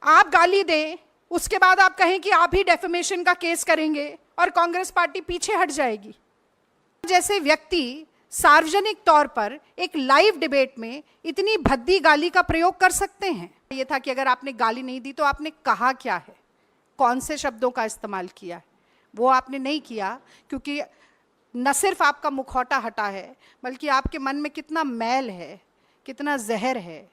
आप गाली दें, उसके बाद आप कहें कि आप ही डेफेमेशन का केस करेंगे और कांग्रेस पार्टी पीछे हट जाएगी। जैसे व्यक्ति सार्वजनिक तौर पर एक लाइव डिबेट में इतनी भद्दी गाली का प्रयोग कर सकते हैं। ये था कि अगर आपने गाली नहीं दी तो आपने कहा क्या है, कौन से शब्दों का इस्तेमाल किया है, वो आपने नहीं किया, क्योंकि न सिर्फ आपका मुखौटा हटा है बल्कि आपके मन में कितना मैल है, कितना जहर है,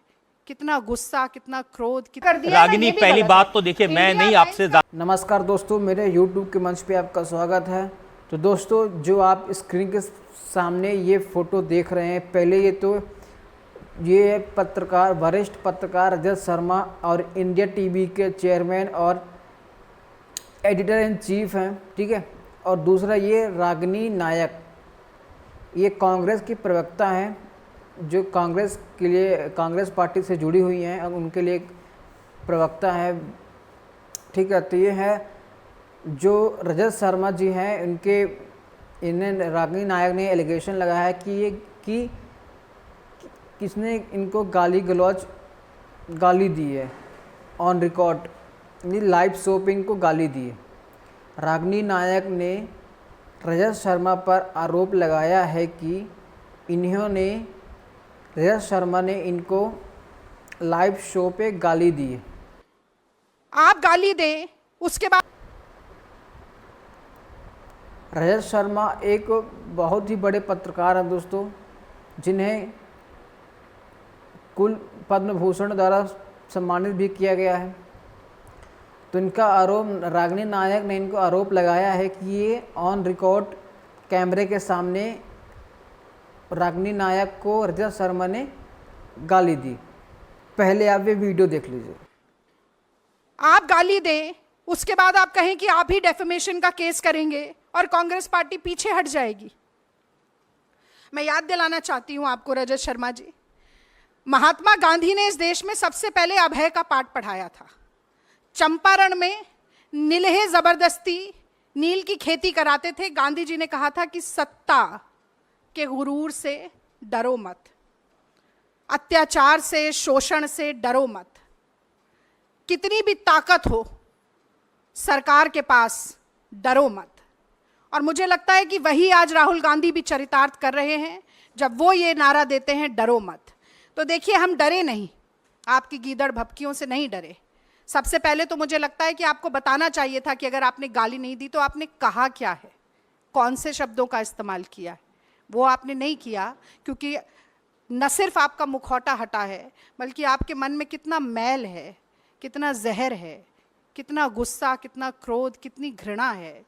कितना गुस्सा, कितना क्रोध कर दिया। रागिनी, पहली बात तो देखिए, मैं नहीं आपसे। नमस्कार दोस्तों, मेरे YouTube के मंच पे आपका स्वागत है। तो दोस्तों, जो आप स्क्रीन के सामने ये फ़ोटो देख रहे हैं, पहले ये पत्रकार, वरिष्ठ पत्रकार रजत शर्मा और इंडिया टीवी के चेयरमैन और एडिटर इन चीफ हैं, ठीक है। और दूसरा ये रागिनी नायक, ये कांग्रेस की प्रवक्ता हैं, जो कांग्रेस के लिए, कांग्रेस पार्टी से जुड़ी हुई हैं, अब उनके लिए एक प्रवक्ता है, ठीक है। तो ये है जो रजत शर्मा जी हैं, इन्हें रागिनी नायक ने एलिगेशन लगाया है कि किसने इनको गाली दी है, ऑन रिकॉर्ड, लाइव शो पे इनको गाली दी है। रागिनी नायक ने रजत शर्मा पर आरोप लगाया है कि रजत शर्मा ने इनको लाइव शो पे गाली दी है। आप गाली दें, उसके बाद रजत शर्मा एक बहुत ही बड़े पत्रकार हैं दोस्तों, जिन्हें कुल पद्म भूषण द्वारा सम्मानित भी किया गया है। तो इनका आरोप, रागिनी नायक ने इनको आरोप लगाया है कि ये ऑन रिकॉर्ड कैमरे के सामने रागिनी नायक को रजत शर्मा ने गाली दी। पहले आप ये वीडियो देख लीजिए। आप गाली दें, उसके बाद आप कहें कि आप ही डेफेमेशन का केस करेंगे और कांग्रेस पार्टी पीछे हट जाएगी। मैं याद दिलाना चाहती हूं आपको, रजत शर्मा जी, महात्मा गांधी ने इस देश में सबसे पहले अभय का पाठ पढ़ाया था। चंपारण में नीलहे जबरदस्ती नील की खेती कराते थे। गांधी जी ने कहा था कि सत्ता के गुरूर से डरो मत, अत्याचार से, शोषण से डरो मत। कितनी भी ताकत हो सरकार के पास, डरो मत। और मुझे लगता है कि वही आज राहुल गांधी भी चरितार्थ कर रहे हैं जब वो ये नारा देते हैं, डरो मत। तो देखिए, हम डरे नहीं, आपकी गीदड़ भपकियों से नहीं डरे। सबसे पहले तो मुझे लगता है कि आपको बताना चाहिए था कि अगर आपने गाली नहीं दी तो आपने कहा क्या है, कौन से शब्दों का इस्तेमाल किया है, वो आपने नहीं किया, क्योंकि न सिर्फ आपका मुखौटा हटा है बल्कि आपके मन में कितना मैल है, कितना जहर है, कितना गुस्सा, कितना क्रोध, कितनी घृणा है,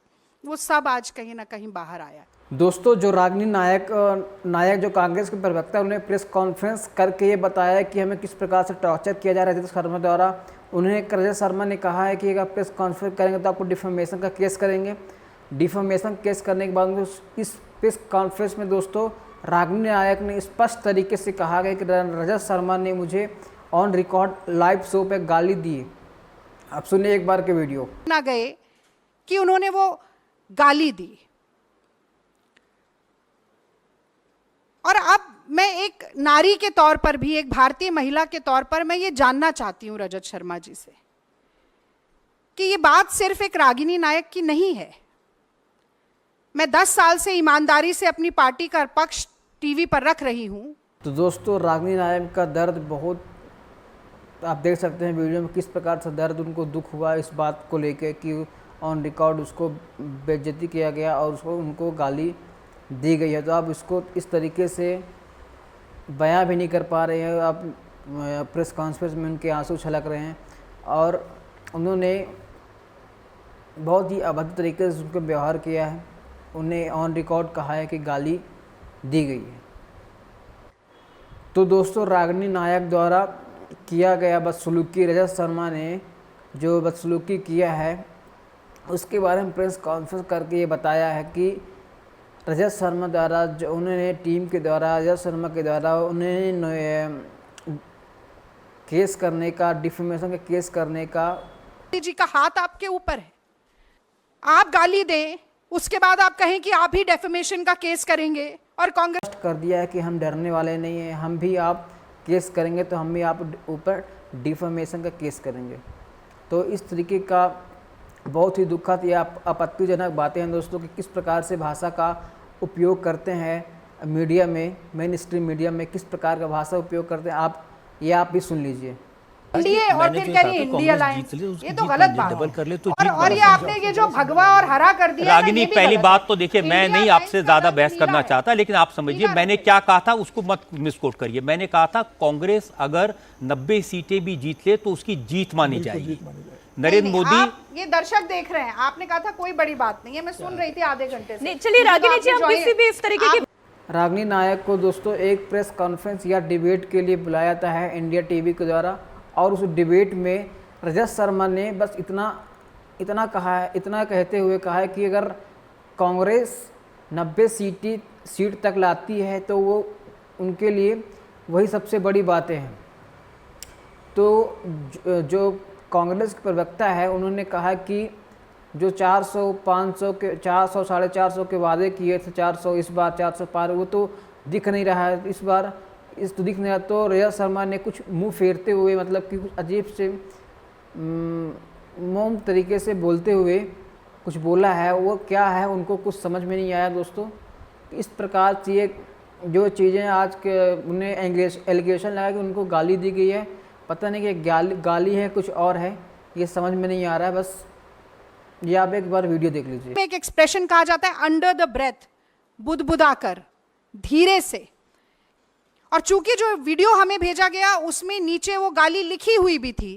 वो सब आज कहीं ना कहीं बाहर आया। दोस्तों, जो रागिनी नायक जो कांग्रेस के प्रवक्ता, उन्होंने प्रेस कॉन्फ्रेंस करके ये बताया कि हमें किस प्रकार से टॉर्चर किया जा रहा है रजत शर्मा द्वारा। रजत शर्मा ने कहा है कि अगर प्रेस कॉन्फ्रेंस करेंगे तो आपको डिफेमेशन का केस करेंगे। डिफेमेशन केस करने के बाद इस प्रेस कॉन्फ्रेंस में दोस्तों रागिनी नायक ने स्पष्ट तरीके से कहा गया कि रजत शर्मा ने मुझे ऑन रिकॉर्ड लाइव शो पे गाली दी। आप सुनिए एक बार के वीडियो। ना गए कि उन्होंने वो गाली दी। और अब मैं एक नारी के तौर पर भी, एक भारतीय महिला के तौर पर, मैं ये जानना चाहती हूं रजत शर्मा जी से कि ये बात सिर्फ एक रागिनी नायक की नहीं है। मैं 10 साल से ईमानदारी से अपनी पार्टी का पक्ष टीवी पर रख रही हूं। तो दोस्तों, रागिनी नायक का दर्द बहुत, आप देख सकते हैं वीडियो में किस प्रकार से दर्द, उनको दुख हुआ इस बात को लेकर कि ऑन रिकॉर्ड उसको बेइज्जती किया गया और उनको गाली दी गई है। तो आप इसको इस तरीके से बयां भी नहीं कर पा रहे हैं। आप प्रेस कॉन्फ्रेंस में उनके आंसू छलक रहे हैं और उन्होंने बहुत ही अभद्र तरीके से उनको व्यवहार किया है। उन्हें ऑन रिकॉर्ड कहा है कि गाली दी गई है। तो दोस्तों, रागिनी नायक द्वारा किया गया बदसलूकी, रजत शर्मा ने जो बदसलूकी किया है उसके बारे में प्रेस कॉन्फ्रेंस करके ये बताया है कि रजत शर्मा द्वारा, जो उन्होंने टीम के द्वारा, रजत शर्मा के द्वारा उन्हें केस करने का, डिफेमेशन का केस करने का, जी का हाथ आपके ऊपर है। आप गाली दें, उसके बाद आप कहें कि आप ही डेफेमेशन का केस करेंगे और कांग्रेस कर दिया है कि हम डरने वाले नहीं हैं, हम भी आप केस करेंगे तो हम भी आप ऊपर डिफेमेशन का केस करेंगे। तो इस तरीके का बहुत ही दुखद या आपत्तिजनक बातें हैं दोस्तों कि किस प्रकार से भाषा का उपयोग करते हैं मीडिया में, मेन स्ट्रीम मीडिया में किस प्रकार का भाषा उपयोग करते हैं। आप भी सुन लीजिए। इंडिया और मैंने फिर जो कह कहा रही था, इंडिया कांग्रेस लाइन, जीत ले, उसकी ये तो जीत गलत मान बात डबल है। कर ले तो और जीत ये बराबर आपने ये जो भगवा और हरा कर दिया ना, रागिनी, ये भी पहली गलत बात है। तो देखिए, मैं इंडिया नहीं लाइन आपसे का ज्यादा रंग बहस नीला करना है। चाहता, लेकिन आप समझिए नीला मैंने रंग क्या कहा था, उसको मत मिसकोट करिए। मैंने कहा था कांग्रेस अगर 90 सीटें भी जीत ले तो उसकी जीत मानी जाएगी। नरेंद्र मोदी, आप ये दर्शक देख रहे हैं, आपने कहा था कोई बड़ी बात नहीं है, मैं सुन रही थी आधे घंटे से। नहीं, चलिए रागिनी जी, हम किसी भी इस तरीके की रागिनी नायक को दोस्तों एक प्रेस कॉन्फ्रेंस या डिबेट के लिए बुलाया जाता है इंडिया टीवी के द्वारा, और उस डिबेट में रजत शर्मा ने बस इतना कहा है, इतना कहते हुए कहा है कि अगर कांग्रेस 90 सीट तक लाती है तो वो उनके लिए वही सबसे बड़ी बातें हैं। तो जो कांग्रेस के प्रवक्ता है उन्होंने कहा कि जो 400, 500 के 400, 450 के वादे किए थे, 400 इस बार 400 पार, वो तो दिख नहीं रहा है इस बार, तो दिख नहीं रहा। तो रजत शर्मा ने कुछ मुंह फेरते हुए, मतलब कि कुछ अजीब से मौन तरीके से बोलते हुए कुछ बोला है। वो क्या है उनको कुछ समझ में नहीं आया दोस्तों। इस प्रकार से ये जो चीज़ें आज के उन्हें एलिगेशन लगा कि उनको गाली दी गई है, पता नहीं कि गाली है कुछ और है, ये समझ में नहीं आ रहा है। बस ये आप एक बार वीडियो देख लीजिए। एक एक्सप्रेशन कहा जाता है अंडर द ब्रेथ, बुदबुदाकर, धीरे से। और चूंकि जो वीडियो हमें भेजा गया उसमें नीचे वो गाली लिखी हुई भी थी,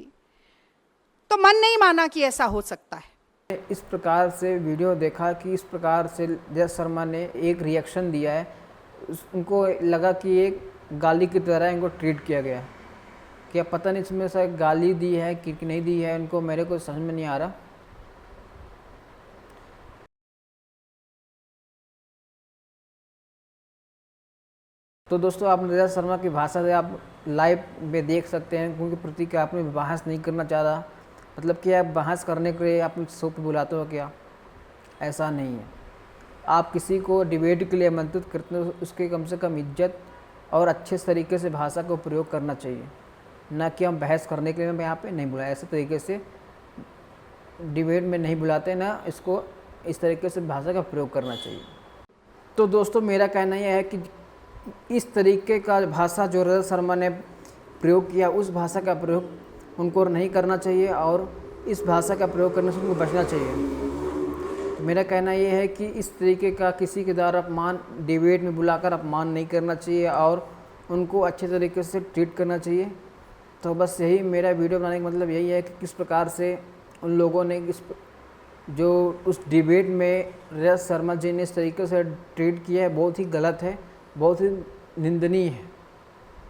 तो मन नहीं माना कि ऐसा हो सकता है। इस प्रकार से वीडियो देखा कि इस प्रकार से रजत शर्मा ने एक रिएक्शन दिया है, उनको लगा कि एक गाली की तरह इनको ट्रीट किया गया। क्या पता नहीं इसमें से गाली दी है कि नहीं दी है, उनको मेरे को समझ में नहीं आ रहा। तो दोस्तों आप रजत शर्मा की भाषा से आप लाइव में देख सकते हैं, क्योंकि प्रतीक आपने बहस नहीं करना चाह रहा, मतलब कि आप बहस करने के लिए आप शो पे बुलाते हो क्या? ऐसा नहीं है। आप किसी को डिबेट के लिए आमंत्रित करते हो, उसके कम से कम इज्जत और अच्छे तरीके से भाषा का प्रयोग करना चाहिए, ना कि हम बहस करने के लिए यहाँ पे नहीं बुलाए। ऐसे तरीके से डिबेट में नहीं बुलाते, ना इसको इस तरीके से भाषा का प्रयोग करना चाहिए। तो दोस्तों मेरा कहना यह है कि इस तरीके का भाषा जो रजत शर्मा ने प्रयोग किया, उस भाषा का प्रयोग उनको नहीं करना चाहिए और इस भाषा का प्रयोग करने से उनको बचना चाहिए। तो मेरा कहना यह है कि इस तरीके का किसी के द्वारा अपमान डिबेट में बुलाकर अपमान नहीं करना चाहिए और उनको अच्छे तरीके से ट्रीट करना चाहिए। तो बस यही मेरा वीडियो बनाने का मतलब यही है कि किस प्रकार से उन लोगों ने जो उस डिबेट में रजत शर्मा जी ने इस तरीके से ट्रीट किया है, बहुत ही गलत है, बहुत ही निंदनीय है।